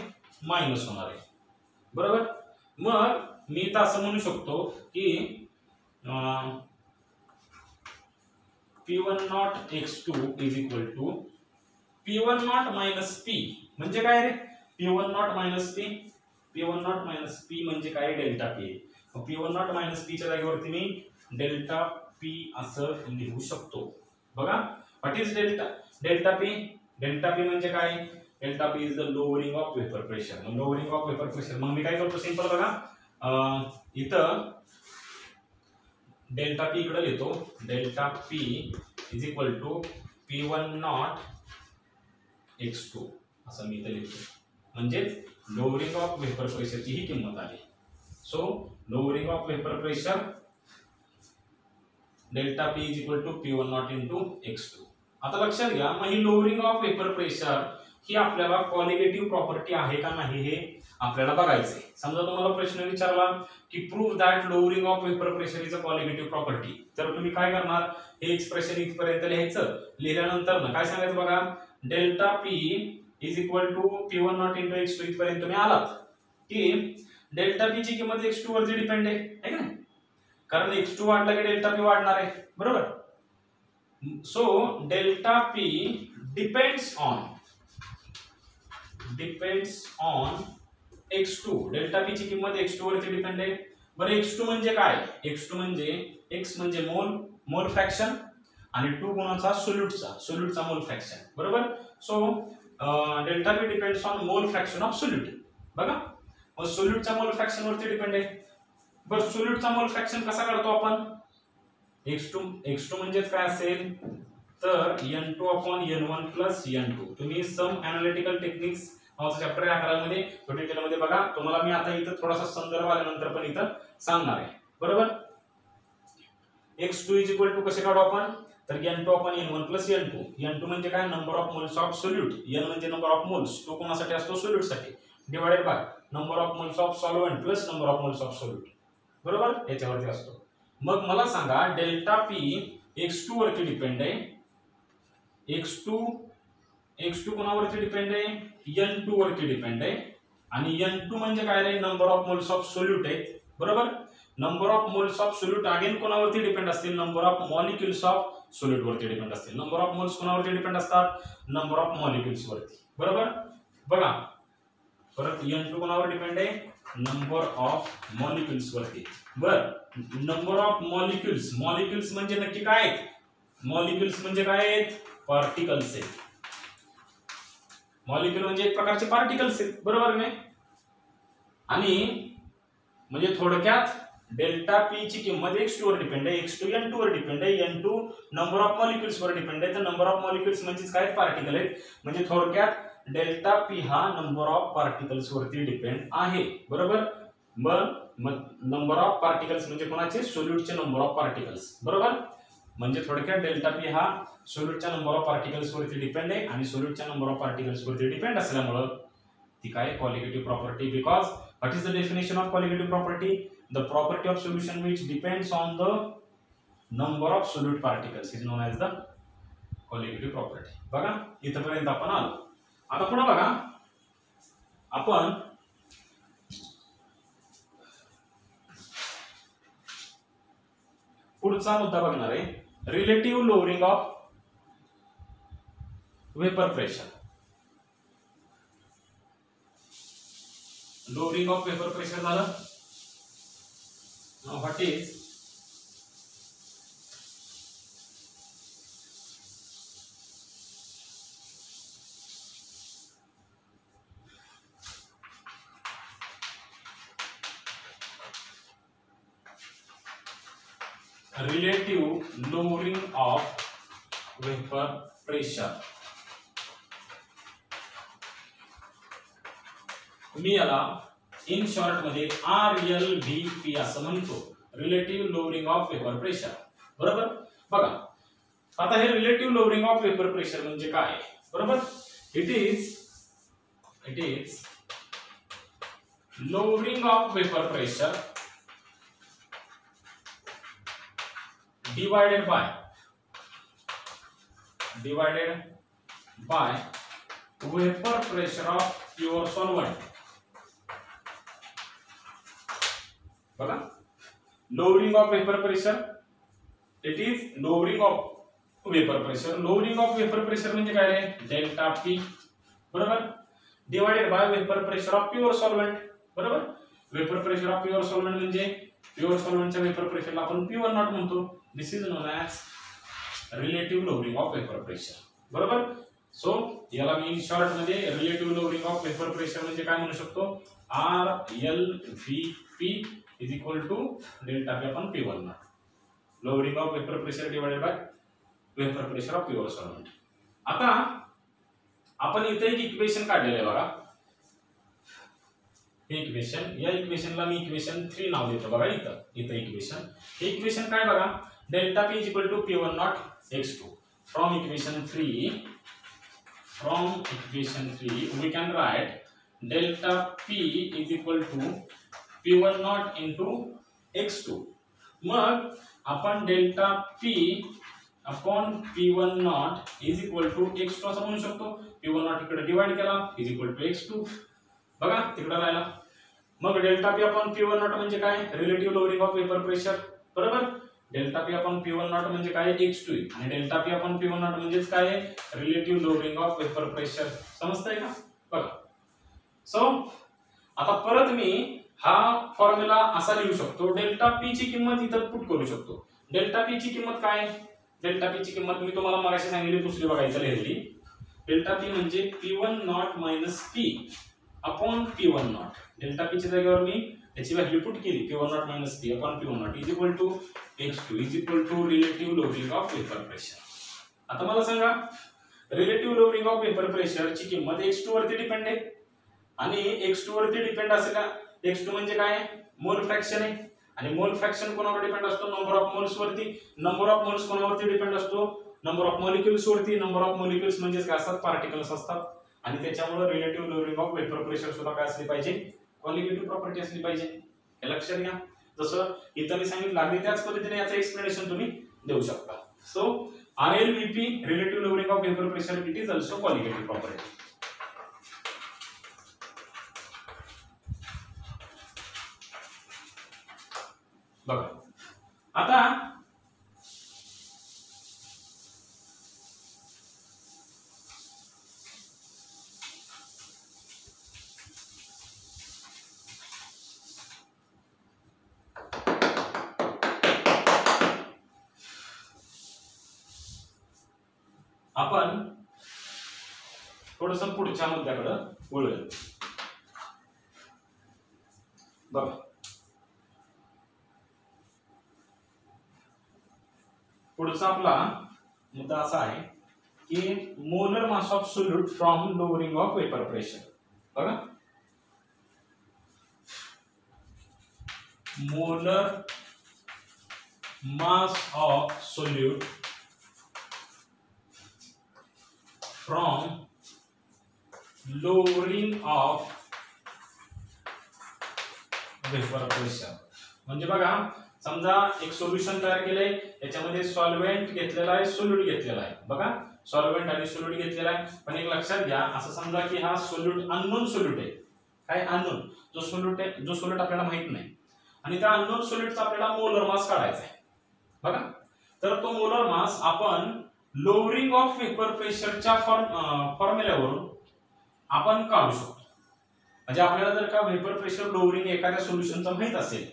मायनस होणार आहे, बरोबर. मग मी तर असं म्हणू शकतो की P1 naught x2 is equal to P1 naught minus P म्हणजे काय रे, P1 naught minus P, P1 naught minus P म्हणजे काय delta P. P1 naught minus P च्या जागेवरती मी डेल्टा P असं लिहू शकतो. बघा what is delta P, delta P म्हणजे काय, delta P is the lowering of vapour pressure. मग लोअरिंग ऑफ वेपर प्रेशर मग मी काय करतो सिंपल बघा, इथं डेल्टा P इकडे लिहितो, delta P is equal to P1 naught x2 असं मी इथे लिहितो, म्हणजे लोअरिंग ऑफ वेपर प्रेशरची ही किंमत आली. So lowering of vapour pressure delta P is equal to P1 naught into x2. आता लक्षात घ्या, मग ही लोअरिंग ऑफ वेपर प्रेशर ही आपल्याला क्वालिटेटिव्ह प्रॉपर्टी आहे का नाही हे आपल्याला बघायचंय. समजा तुम्हाला प्रश्न विचारला की prove that lowering of vapour pressure is a qualitative property, तर तुम्ही काय करणार, हे एक्सप्रेशन इथपर्यंत लिहायचं. लिहिल्यानंतर ना काय सांगायचं बघा, delta P is equal to P1 naught into x2 इथपर्यंत तुम्ही आलात की डेल्टा P ची किंमत x2 वरती डिपेंड आहे का नाही, कारण x2 वाढला की डेल्टा P वाढणार आहे, बरोबर. So delta P depends on x2, delta P ची किंमत x2 वरती डिपेंड आहे. बरं x2 म्हणजे काय, x2 म्हणजे x म्हणजे मोल, मोल फ्रॅक्शन आणि 2 गुणाचा सोल्यूटचा मोल फ्रॅक्शन, बरोबर. So delta P depends on मोल फ्रॅक्शन ऑफ सोल्यूट. बघा मग सोल्यूटच्या मोल फ्रॅक्शन वरती डिपेंड आहे. बरं सोल्यूटचा मोल फ्रॅक्शन कसा काढतो आपण? x2 म्हणजेच काय असेल तर n2/n1 प्लस n2. तुम्ही सम एनालिटिकल टेक्निक्स चॅप्टर 11 मध्ये डिटेल मध्ये बघा. तुम्हाला मी आता इथं थोडासा संदर्भ आल्यानंतर पण इथं सांगणार आहे, बरोबर. x2 इज इक्वल टू कसे काढू आपण तर n2/n1 प्लस n2. n2 म्हणजे काय number of moles of solute, n म्हणजे नंबर ऑफ मोल्स, तो कोणासाठी असतो सोल्यूट साठी, divided by number of moles of solvent plus number of moles of solute, बरोबर याच्यावरती असतो. मग मला सांगा डेल्टा पी x2 वरती डिपेंड आहे. x2 कोणावरती डिपेंड आहे n2 वरती डिपेंड आहे. आणि n2 म्हणजे काय रे number of moles of solute आहे, बरोबर. Number of moles of solute again कोणावरती डिपेंड असतील number of molecules of solute वरती डिपेंड असतील. नंबर ऑफ मोल्स कोणावरती डिपेंड असतात नंबर ऑफ मॉलिक्युल्स वरती, बरोबर. बघा परत n2 कोणावर डिपेंड आहे नंबर ऑफ मॉलिक्युल्स वरती. बर नंबर ऑफ मॉलिक्युल्स म्हणजे नक्की काय आहेत? मॉलिक्युल्स म्हणजे काय आहेत? पार्टिकल्स आहेत. मॉलिक्युल म्हणजे एक प्रकारचे पार्टिकल्स आहेत, बरोबर नाही. आणि म्हणजे थोडक्यात डेल्टा पी ची किंमत x2 वर डिपेंड आहे, x2 n2 वर डिपेंड आहे, n2 नंबर ऑफ मॉलिक्युल्स वर डिपेंड आहे. तर नंबर ऑफ मॉलिक्युल्स म्हणजे काय पार्टिकल आहेत. म्हणजे थोडक्यात डेल्टा पी हा नंबर ऑफ पार्टिकल्स वरती डिपेंड आहे, बरोबर. मग नंबर ऑफ पार्टिकल्स म्हणजे कोणाचे सोल्यूटचे नंबर ऑफ पार्टिकल्स, बरोबर. म्हणजे थोडक्यात डेल्टा पी हा सोल्यूटच्या नंबर ऑफ पार्टिकल्स वरती डिपेंड आहे आणि सोल्यूटच्या नंबर ऑफ पार्टिकल्स वरती डिपेंड असल्यामुळे ती काय qualitative property. Because what is the definition of qualitative property? The property of solution which depends on the number of solute particles is known as the qualitative property. बघा इथपर्यंत आपण आलो. आता पुढे बघा आपण पुढचा मुद्दा बघणार आहे relative lowering of vapour pressure. Lowering of vapour pressure झालं. Now what is relative lowering of vapor pressure? मी याला इन शॉर्ट मध्ये RLVP असं म्हणतो, relative lowering of vapour pressure, बरोबर. बघा आता हे relative lowering of vapour pressure म्हणजे काय, बरोबर. It is lowering of vapour pressure divided by vapour pressure of pure solvent. बघा lowering of vapour pressure, it is lowering of vapour pressure. Lowering of vapour pressure म्हणजे काय रे delta P, बरोबर, divided by vapour pressure of pure solvent, बरोबर. Vapour pressure of pure solvent म्हणजे pure सॉल्व्हेंटच्या vapour प्रेशरला आपण P1 नॉट म्हणतो. This is known as relative lowering of vapour pressure, बरोबर. सो याला मी इन शॉर्ट मध्ये relative lowering of vapour pressure म्हणजे काय म्हणू शकतो RLVP is equal to delta P upon P1 naught. Lowering of vapor pressure divided by vapor pressure of pure solvent. आता आपण इथे एक इक्वेशन काढलेलं आहे बघा. हे इक्वेशन, या इक्वेशनला मी इक्वेशन 3 नाव देतो बघा. इथं इक्वेशन, हे इक्वेशन काय बघा delta P is equal to P1 naught x2. From equation 3 we can write delta P is equal to P1 naught into x2. मग आपण delta P upon P1 naught is equal to x2 असं म्हणू शकतो. P1 naught इकडे divide केला is equal to x2. बघा तिकडे राहिला. मग delta P upon P1 naught म्हणजे काय relative lowering of vapour pressure, बरोबर. Delta P upon P1 naught म्हणजे काय x2 आणि delta P upon P1 naught म्हणजे काय relative lowering of vapour pressure. समजतंय का? बघा सो आता परत मी हा फॉर्म्युला असा लिहू शकतो. डेल्टा पी ची किंमत इथं पुट करू शकतो. डेल्टा पी ची किंमत काय? डेल्टा पी ची किंमत मी तुम्हाला मगाशी सांगितली, दुसरी बघायचं लिहिली. डेल्टा पी म्हणजे P1 naught minus P upon P1 naught. Delta P च्या जागेवर मी त्याची व्हॅल्यू पुट केली, P1 naught minus P upon P1 naught is equal to x2 is equal to relative lowering of vapour pressure. आता मला सांगा, relative lowering of vapour pressure ची किंमत x2 वरती डिपेंड आहे आणि x2 वरती डिपेंड असेल का? x2 म्हणजे काय? मोल फ्रॅक्शन आहे आणि मोल फ्रॅक्शन कोणावर डिपेंड असतो? नंबर ऑफ मोल्स वरती. नंबर ऑफ मोल्स कोणावरती डिपेंड असतो? नंबर ऑफ मॉलिक्युल्स वरती. नंबर ऑफ मॉलिक्युल्स म्हणजे काय असतात? पार्टिकल्स असतात. आणि त्याच्यामुळे relative lowering of vapour pressure सुद्धा काय असली पाहिजे? क्वालिटेटिव्ह प्रॉपर्टी असली पाहिजे. हे लक्षात घ्या. जसं इथं मी सांगितलं अगदी त्याच पद्धतीने याचं एक्सप्लेनेशन तुम्ही देऊ शकता. So RLVP relative lowering of vapour pressure it is also qualitative property. बघा आता आपण थोडंसं पुढच्या मुद्द्याकडे वळूया. बघा पुढचा आपला मुद्दा असा आहे की molar mass of solute from lowering of vapour pressure. बघा molar mass of solute from lowering of vapour pressure. म्हणजे बघा समजा एक सोल्युशन तयार केलंय, त्याच्यामध्ये सॉल्व्हेंट घेतलेला आहे, सोल्यूट घेतलेला आहे. बघा सॉल्व्हेंट आणि सोल्यूट घेतलेला आहे, पण एक लक्षात घ्या, असं समजा की हा सोल्यूट अननोन सोल्यूट आहे. काय अननोन? जो सोल्यूट आहे, जो सोल्यूट आपल्याला माहित नाही आणि त्या अननोन सोल्यूटचा आपल्याला मोलर मास काढायचा आहे. बघा तर तो मोलर मास आपण लोअरिंग ऑफ वेपर प्रेशरच्या फॉर्म्युल्यावरून आपण काढू शकतो. म्हणजे आपल्याला जर का वेपर प्रेशर लोअरिंग एखाद्या सोल्युशनचं माहित असेल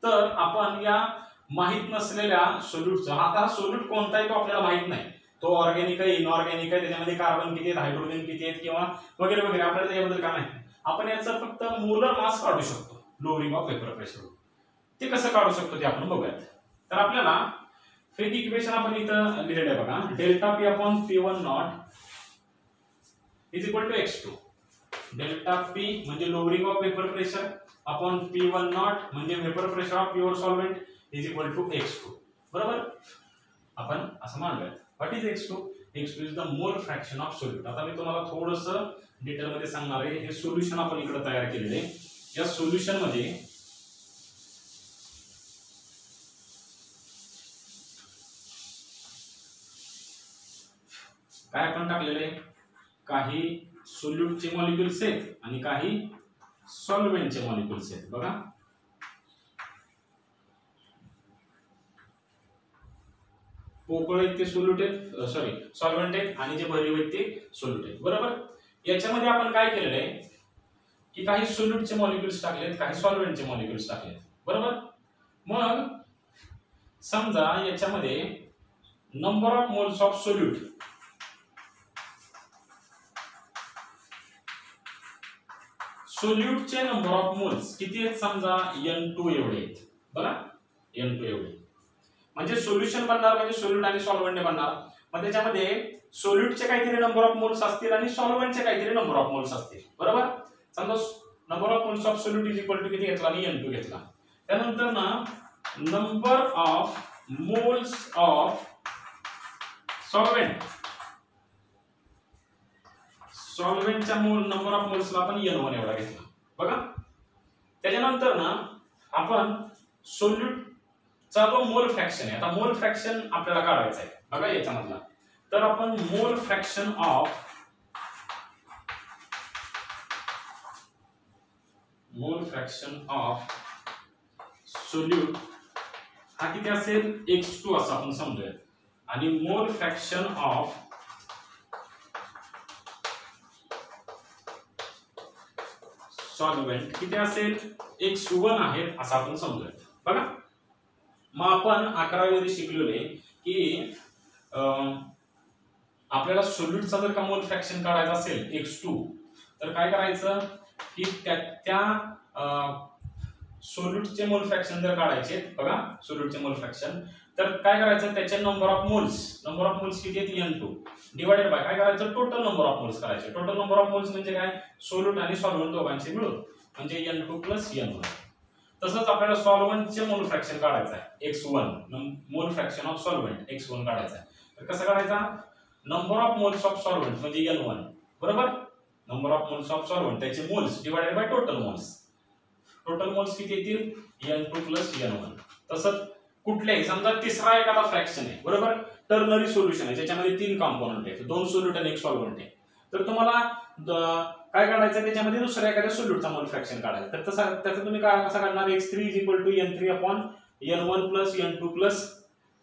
तर आपण या माहित नसलेल्या सोल्यूटचा, आता सोल्यूट कोणता आहे तो आपल्याला माहित नाही, तो ऑर्गॅनिक आहे इनऑर्गॅनिक आहे, त्याच्यामध्ये कार्बन किती आहेत, हायड्रोजन किती आहेत किंवा वगैरे वगैरे, आपल्याला त्याच्याबद्दल काय माहिती, आपण याचं फक्त मोलर मास काढू शकतो लोअरिंग ऑफ वेपर प्रेशर. ते कसं काढू शकतो ते आपण बघूयात. तर आपल्याला फेक इक्वेशन आपण इथं लिहिलेलं आहे बघा, delta P upon P1 naught is equal to x2. Delta P म्हणजे lowering of vapour pressure upon P1 naught म्हणजे vapour pressure of pure solvent is equal to x2. बरोबर, आपण असं मानूयात. What is x2? x2 is the mole fraction of solute. आता मी तुम्हाला थोडंसं डिटेल मध्ये सांगणार आहे. हे सोल्युशन आपण इकडे तयार केलेले आहे. या सोल्युशन मध्ये काय आपण टाकलेले, काही सोल्यूटचे मॉलिक्युल्स आहेत आणि काही सॉल्व्हेंटचे मॉलिक्युल्स आहेत. बघा पोकळ आहेत ते सोल्यूट आहेत, सॉरी सॉल्व्हेंट आहेत आणि जे भरीव आहेत ते सोल्यूट आहेत. बरोबर, याच्यामध्ये आपण काय केलेलं आहे की काही सोल्यूटचे मॉलिक्युल्स टाकलेत, काही सॉल्व्हेंटचे मॉलिक्युल्स टाकलेत. बरोबर, मग समजा याच्यामध्ये number of moles of solute सोल्यूटचे नंबर ऑफ मोल्स किती आहेत? समजा N2 एवढे आहेत. बघा N2 एवढे म्हणजे सोल्युशन बनणार म्हणजे सोल्यूट आणि सॉल्व्हेंट बनणार. मग त्याच्यामध्ये सोल्यूटचे काहीतरी नंबर ऑफ मोल्स असतील आणि सॉल्व्हेंटचे काहीतरी नंबर ऑफ मोल्स असतील. बरोबर, समजा number of moles of solute is equal to किती घेतला मी? N2 घेतला. त्यानंतर ना number of moles of solvent, सॉल्व्हेंटच्या नंबर ऑफ मोल्सला आपण N1 एवढा घेतला. बघा त्याच्यानंतर ना आपण सोल्यूटचा जो मोल फ्रॅक्शन आहे, आता मोल फ्रॅक्शन आपल्याला काढायचा आहे. बघा याच्यामधला, तर आपण मोल फ्रॅक्शन ऑफ सोल्यूट हा किती असेल? x2 असं आपण समजूया. आणि मोल फ्रॅक्शन ऑफ सॉल्व्हेंट किती असेल? x1 आहे असं आपण समजूया. बघा मग आपण 11वी मध्ये शिकलेले की आपल्याला सोल्यूटचा जर का मोल फ्रॅक्शन काढायचा असेल x2 तर काय करायचं की त्या सोल्यूटचे मोल फ्रॅक्शन जर काढायचे बघा सोल्यूटचे मोल फ्रॅक्शन तर काय करायचं त्याचे नंबर ऑफ मोल्स किती आहेत n2 डिवाइडेड बाय काय करायचं टोटल नंबर ऑफ मोल्स करायचे टोटल नंबर ऑफ मोल्स म्हणजे काय सोल्यूट आणि सॉल्व्हंट दोघांचे मिळून म्हणजे n2 + n1 तसंच आपल्याला सॉल्व्हंटचे मोल फ्रॅक्शन काढायचं आहे x1 मोल फ्रॅक्शन ऑफ सॉल्व्हंट x1 काढायचा आहे तर कसं काढायचा number of moles of solvent म्हणजे n1 बरोबर number of moles of solvent त्याचे moles divided by total moles किती येतील n2 + n1 तसंच कुठल्याही समजा तिसरा एखादा फ्रॅक्शन आहे बरोबर टर्नरी सोल्युशन आहे ज्याच्यामध्ये 3 कॉम्पोनंट आहेत 2 सोल्यूट आणि 1 सॉल्व्हंट आहे तर तुम्हाला काय काढायचं त्याच्यामध्ये दुसऱ्या एखाद्या सोल्यूटचा मोल फ्रॅक्शन काढायचा तर त्याचं तुम्ही काय कसं काढणार x3 = n3/n1 + n2 +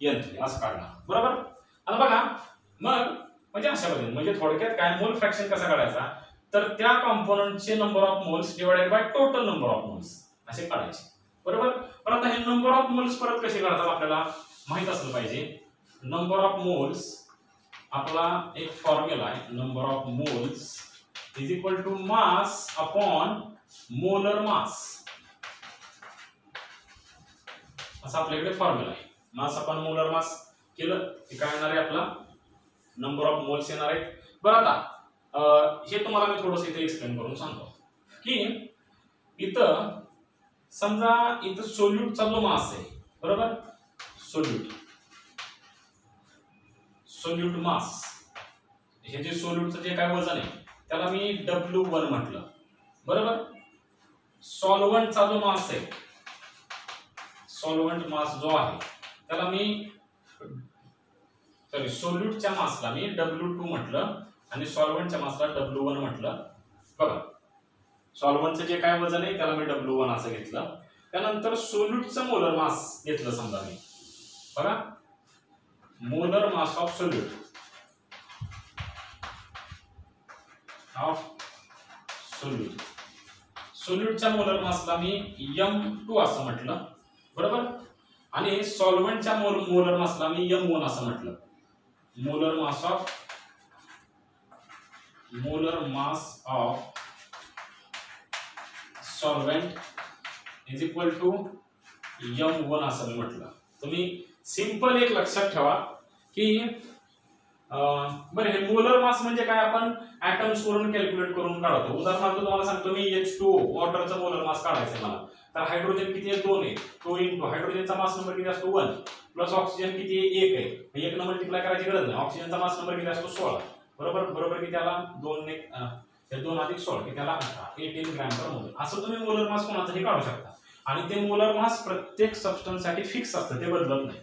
n3 असं काढणार बरोबर आता बघा मग म्हणजे अशा पद्धतीने म्हणजे थोडक्यात काय मोल फ्रॅक्शन कसा काढायचा तर त्या कॉम्पोनंटचे number of moles divided by total number of moles असे काढायचे बरोबर पण आता हे नंबर ऑफ मोल्स परत कसे काढतात आपल्याला माहित असलं पाहिजे नंबर ऑफ मोल्स आपला एक फॉर्म्युला आहे number of moles = mass upon molar मास असा आपल्याकडे फॉर्म्युला आहे मास अपॉन मोलर मास केलं की काय येणार आहे आपला नंबर ऑफ मोल्स येणार आहेत बरं आता हे तुम्हाला मी थोडंसं इथे एक्सप्लेन करून सांगतो की इथं समजा इथं सोल्यूटचा जो मास आहे बरोबर सोल्यूट मास हे जे सोल्यूटचं जे काय वजन आहे त्याला मी W1 म्हटलं बरोबर सॉल्व्हंटचा जो मास आहे सॉल्व्हंट मास जो आहे त्याला मी सोल्यूटच्या मासला मी W2 म्हटलं आणि सॉल्व्हंटच्या मासला W1 म्हटलं बघा सॉल्व्हंटचं जे काय वजन आहे त्याला मी W1 असं घेतलं त्यानंतर सोल्यूटचं मोलर मास घेतलं समजा मी बघा मोलर मास ऑफ सोल्यूटच्या मोलर मासला मी M2 असं म्हटलं बरोबर आणि सॉल्व्हंटच्या मोलर मासला मी M1 असं म्हटलं molar mass of solvent = M1 असं म्हटलं तुम्ही सिंपल एक लक्षात ठेवा की बरं हे मोलर मास म्हणजे काय आपण ऍटम्स वरून कॅल्क्युलेट करून काढतो उदाहरणार्थ तुम्हाला सांगतो मी H2O वॉटरचा मोलर मास काढायचा मला तर हायड्रोजन किती आहे 2 आहे तो इनटू हायड्रोजनचा मास नंबर किती असतो 1 प्लस ऑक्सिजन किती आहे 1 आहे 1 न मल्टिप्लाय करायची गरज नाही ऑक्सिजनचा मास नंबर किती असतो 16 बरोबर किती आला 2 + 16 किती आला 18 ग्रॅम/मोल असं तुम्ही मोलर मास कोणाचाही काढू शकता आणि ते मोलर मास प्रत्येक सबस्टन्स साठी फिक्स असतं ते बदलत नाही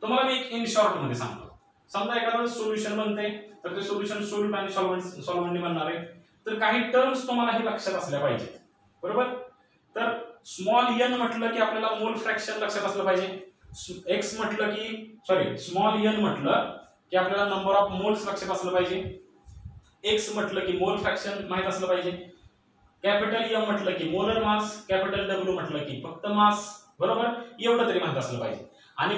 तुम्हाला मी एक इन शॉर्ट मध्ये सांगतो समजा एखादं सोल्युशन बनते तर ते सोल्युशन सोल्यूट आणि सॉल्व्हंटने बनणार आहे तर काही टर्म्स तुम्हाला हे लक्षात असल्या पाहिजेत बरोबर तर स्मॉल n म्हटलं की आपल्याला मोल फ्रॅक्शन लक्षात असलं पाहिजे x म्हटलं की स्मॉल n म्हटलं की आपल्याला नंबर ऑफ मोल्स लक्षात असलं पाहिजे x म्हटलं की मोल फ्रॅक्शन माहित असलं पाहिजे कॅपिटल M म्हटलं की मोलर मास कॅपिटल W म्हटलं की फक्त मास बरोबर एवढं तरी माहित असलं पाहिजे आणि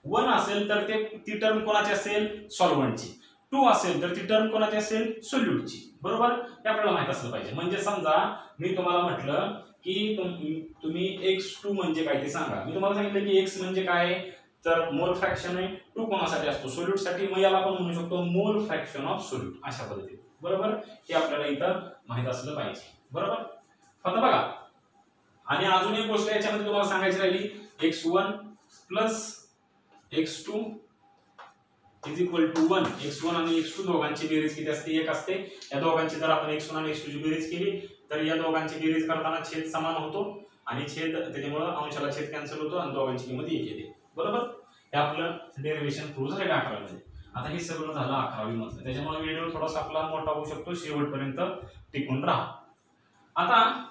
1 असेल तर ती टर्म कोणाची असेल सॉल्व्हंटची 2 असेल तर ती टर्म कोणाची असेल सोल्यूटची बरोबर हे आपल्याला माहित असलं पाहिजे म्हणजे समजा मी तुम्हाला म्हटलं की तुम्ही x2 म्हणजे काय ते सांगा मी तुम्हाला सांगितलं की x म्हणजे काय तर मोल फ्रॅक्शन आहे 2 कोणासाठी असतो सोल्यूट साठी मग याला आपण म्हणू शकतो मोल फ्रॅक्शन ऑफ सोल्यूट अशा पद्धतीने बरोबर हे आपल्याला इथं माहित असलं पाहिजे बरोबर आता बघा आणि अजून एक गोष्ट याच्यामध्ये तुम्हाला सांगायची राहिली x1 + x2 = 1 x1 आणि x2 दोघांची बेरीज किती असते 1 असते या दोघांची जर आपण x1 आणि x2 ची बेरीज केली तर या दोघांची बेरीज करताना छेद समान होतो आणि छेद त्याच्यामुळे अंशाला छेद कॅन्सल होतो आणि दोघांची किंमत 1 येते बरोबर हे आपलं डेरिव्हेशन प्रूव्ह झालेलं 11वी मध्ये आता हे सगळं झालं 11वी मध्ये त्याच्यामुळे व्हिडिओ थोडासा आपला मोठा होऊ शकतो शेवटपर्यंत टिकून राहा आता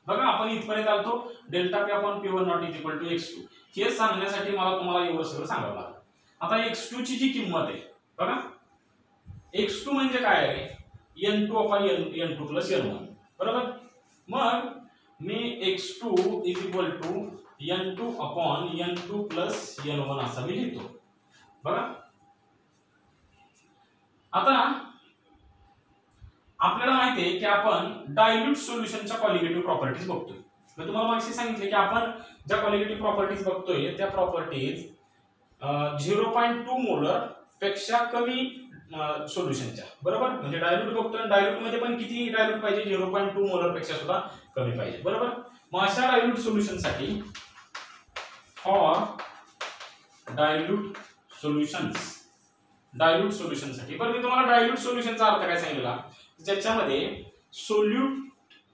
बघा आपण इथपर्यंत आलतो ΔP/P1 = x2 हे सांगण्यासाठी मला तुम्हाला एवढं सगळं सांगावं लागलं आता x2 ची जी किंमत आहे बघा x2 म्हणजे काय आहे n2/n2 + n1 बरोबर मग मी x2 = n2 upon n2 plus n1 असा मी लिहितो बघा. आता आपल्याला माहिती आहे की आपण डायल्यूट सोल्युशनच्या क्वालिटेटिव्ह प्रॉपर्टीज बघतोय. मी तुम्हाला मागशी सांगितले की आपण ज्या क्वालिटेटिव्ह प्रॉपर्टीज बघतोय त्या प्रॉपर्टीज 0.2 मोलर पेक्षा कमी सोल्युशनच्या, बरोबर. म्हणजे डायल्यूट बघतोय, डायल्यूट मध्ये पण किती डायल्यूट पाहिजे, 0.2 मोलर पेक्षा सुद्धा कमी पाहिजे, बरोबर. मग अशा डायल्यूट सोल्युशनसाठी फॉर डायल्यूट सोल्युशनसाठी बरं मी तुम्हाला डायल्यूट सोल्युशनचा अर्थ काय सांगितला, ज्याच्यामध्ये सोल्यूट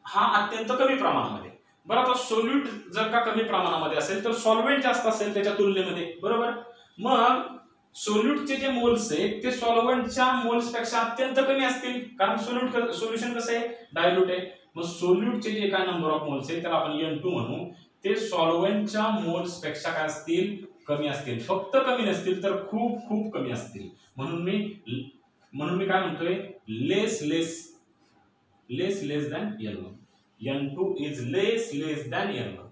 हा अत्यंत कमी प्रमाणामध्ये. बरं आता सोल्यूट जर का कमी प्रमाणामध्ये असेल तर सॉल्व्हेंट जास्त असेल त्याच्या तुलनेमध्ये, बरोबर. मग सोल्यूटचे जे मोल्स आहेत ते सॉल्व्हेंटच्या मोल्स पेक्षा अत्यंत कमी असतील, कारण सोल्युशन कसं आहे, डायल्यूट आहे. मग सोल्यूटचे जे काय नंबर ऑफ मोल्स आहेत त्याला आपण n2 म्हणू, ते सॉल्व्हेंटच्या मोल्स पेक्षा काय असतील, कमी असतील. फक्त कमी नसतील तर खूप खूप कमी असतील. म्हणून मी काय म्हणतोय, less than n1. n2 is less than n1.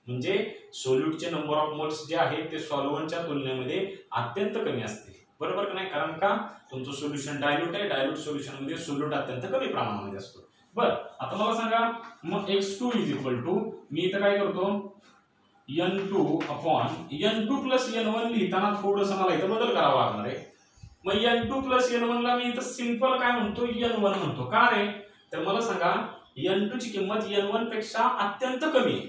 म्हणजे सोल्यूटचे नंबर ऑफ मोल्स जे आहेत ते सॉल्व्हेंटच्या तुलनेमध्ये अत्यंत कमी असतील, बरोबर की नाही. कारण का, तुमचं सोल्युशन डायल्यूट आहे, डायल्यूट सोल्युशन मध्ये सोल्यूट अत्यंत कमी प्रमाणामध्ये असतो. बरं आता मला सांगा मग x2 इज इक्वल टू, मी इथं काय करतो, n2 upon n2 plus n1 लिहिताना थोडंसं मला इथं बदल करावा लागणार आहे. मग n2 प्लस n1 ला मी इथं सिंपल काय म्हणतो, n1 म्हणतो. का रे, तर मला सांगा n2 ची किंमत n1 पेक्षा अत्यंत कमी आहे.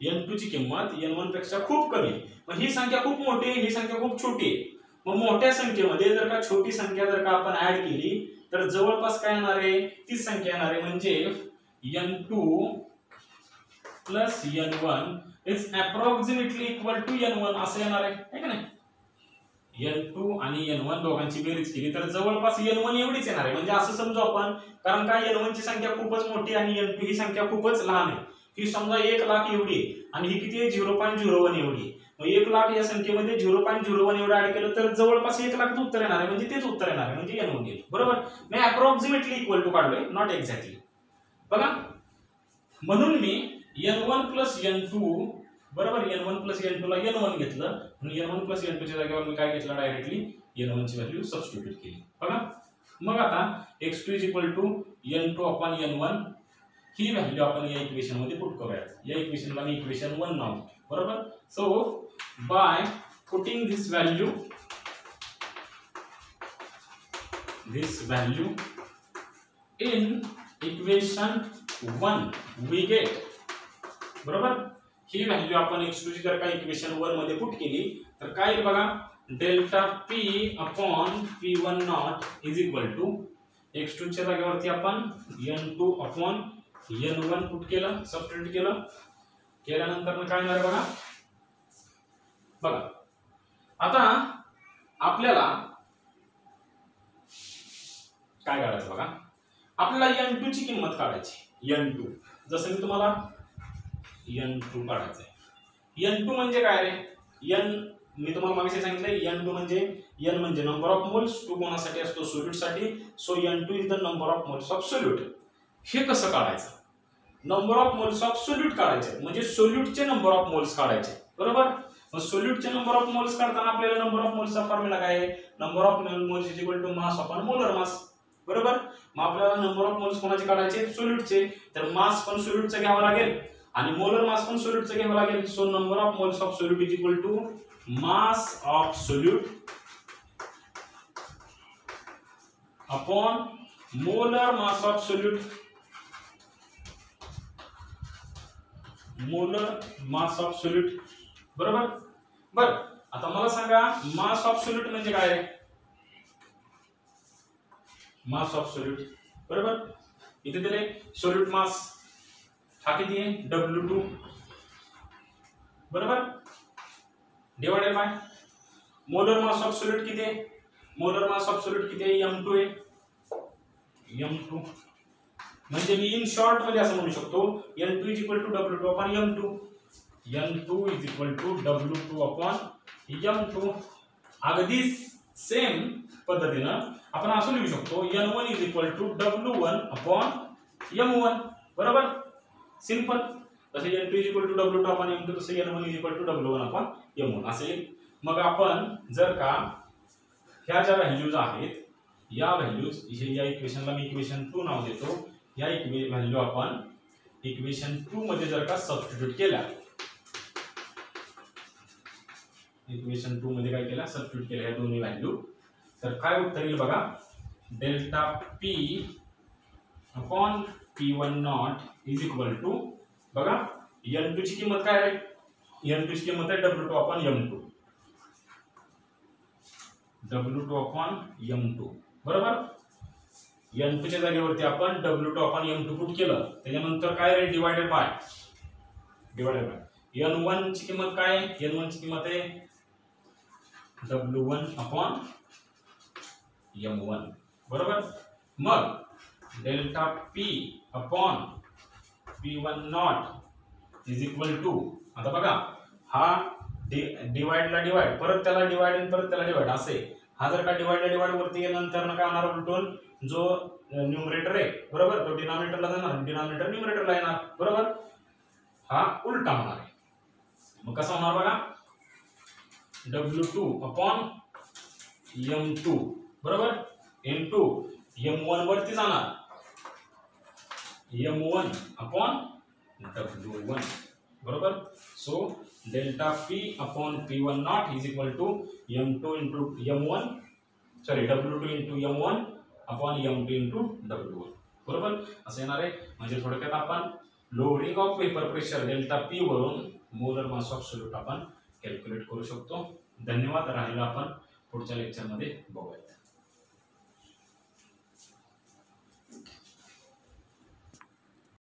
n2 ची किंमत n1 पेक्षा खूप कमी. मग ही संख्या खूप मोठी आहे, ही संख्या खूप छोटी आहे. मग मोठ्या संख्येमध्ये जर का छोटी संख्या जर का आपण ऍड केली तर जवळपास काय येणार आहे, तीच संख्या येणार आहे. म्हणजे n2 plus n1 is approximately equal to n1 असं येणार आहे का नाही. n2 आणि n1 दोघांची बेरीज केली तर जवळपास n1 एवढीच येणार आहे. म्हणजे असं समजू आपण, कारण का n1 ची संख्या खूपच मोठी आणि n2 ही संख्या खूपच लहान आहे. ही समजा 1 लाख एवढी आहे आणि ही किती आहे, 0.01 एवढी आहे. मग 1 लाख या संख्येमध्ये 0.01 एवढं ऍड केलं तर जवळपास 1 लाखचं उत्तर येणार आहे. म्हणजे तेच उत्तर येणार आहे, म्हणजे n1 येईल, बरोबर. मी अप्रॉक्सिमेटली इक्वल टू काढलोय, नॉट एक्झॅक्टली, बघा. म्हणून मी n1 प्लस n2, बरोबर, n1 प्लस n2 ला n1 घेतलं, म्हणून n1 प्लस n2 च्या जागेवर मी काय घेतलं, डायरेक्टली n1 ची व्हॅल्यू सबस्टिट्यूट केली, बघा. मग आता x2 is equal to n2 upon n1 ही व्हॅल्यू आपण या इक्वेशन मध्ये पुट करूयात. या इक्वेशनला मी इक्वेशन 1 नाव देतो, बरोबर. So by putting this value in equation 1 we get, बरोबर. ही व्हॅल्यू आपण x2 ची जर का इक्वेशन 1 मध्ये पुट केली तर काय येईल बघा, delta p upon p1 naught is equal to x2 च्या जागेवरती आपण n2 अपॉन n1 पुट केलं, सबस्टिट्यूट केल्यानंतर काय येणार बघा. आता आपल्याला काय काढायचं बघा, आपल्याला n2 ची किंमत काढायची. n2 जसं मी तुम्हाला n2 काढायचं आहे. n2 म्हणजे काय रे, मी तुम्हाला मागे सांगितलंय n2 म्हणजे n म्हणजे नंबर ऑफ मोल्स, 2 कोणासाठी असतो, सोल्यूट साठी. So n2 is the number of moles of solute. हे कसं काढायचं, number of moles of solute काढायचे म्हणजे सोल्यूटचे नंबर ऑफ मोल्स काढायचे, बरोबर. मग सोल्यूटचे नंबर ऑफ मोल्स काढताना आपल्याला नंबर ऑफ मोल्सचा फॉर्म्युला काय आहे, number of moles is equal to mass upon molar mass, बरोबर. मग आपल्याला नंबर ऑफ मोल्स कोणाचे काढायचे, सोल्यूटचे. तर मास पण सोल्यूटचा घ्यावा लागेल आणि मोलर मास पण सोल्यूटचा घ्यावा लागेल. So number of moles of solute is equal to mass of solute upon molar mass of solute, molar mass of solute, बरोबर. बर आता मला सांगा मास ऑफ सोल्यूट म्हणजे काय आहे, मास ऑफ सोल्यूट, बरोबर. इथे दिले सोल्यूट मास हा किती आहे, W2, बरोबर, divided by molar mass of solute किती आहे, मोलर मास ऑफ सोल्यूट किती आहे, m2 आहे, m2. म्हणजे मी इन शॉर्ट मध्ये असं म्हणू शकतो n2 is equal to W2 upon m2, n2 is equal to W2 upon m2. अगदी सेम पद्धतीनं आपण असं लिहू शकतो n1 is equal to W1 upon m1, बरोबर, सिंपल. तसं N2 is equal to W2 upon M2 तसं N1 is equal to W1 upon M1 असेल. मग आपण जर का ह्या ज्या व्हॅल्यूज आहेत या व्हॅल्यूज या इक्वेशनला मी इक्वेशन 2 नाव देतो. या व्हॅल्यू आपण इक्वेशन 2 मध्ये जर का सबस्टिट्यूट केल्या, इक्वेशन 2 मध्ये काय केला, सबस्टिट्यूट केल्या ह्या दोन्ही व्हॅल्यू, तर काय उत्तर येईल बघा. Delta P upon P1 naught is equal to बघा N2 ची किंमत काय आहे, N2 ची किंमत आहे W2 upon M2, W2 upon M2 बरोबर. N2 च्या जागेवरती आपण W2 अपॉन M2 पुट केलं, त्याच्यानंतर काय रे डिवाइडेड बाय N1 ची किंमत काय आहे, N1 ची किंमत आहे W1 अपॉन M1 बरोबर. मग delta P upon P1 naught is equal to, आता बघा हा डिवाइडला डिवाइड परत त्याला डिवाइड आणि परत त्याला डिवाइड असे, हा जर का डिवाइडला डिवाइड वरती गेल्यानंतर काय होणार, उलटून जो न्यूमरेटर आहे बरोबर तो डिनॉमिनेटरला जाणार, डिनॉमिनेटर न्यूमरेटरला येणार बरोबर, हा उलटा होणार आहे. मग कसा होणार बघा, W2 अपॉन M2 बरोबर, M2 M1 वरती जाणार, M1 अपॉन W1 बरोबर. So delta P upon P1 naught is equal to M2 into M1 sorry W2 into M1 upon M2 into W1 बरोबर असं येणार आहे. म्हणजे थोडक्यात आपण lowering of vapour pressure delta P वरून मोलर मास ऑफ सोल्यूट आपण कॅल्क्युलेट करू शकतो. धन्यवाद. राहिला आपण पुढच्या लेक्चरमध्ये बघूया.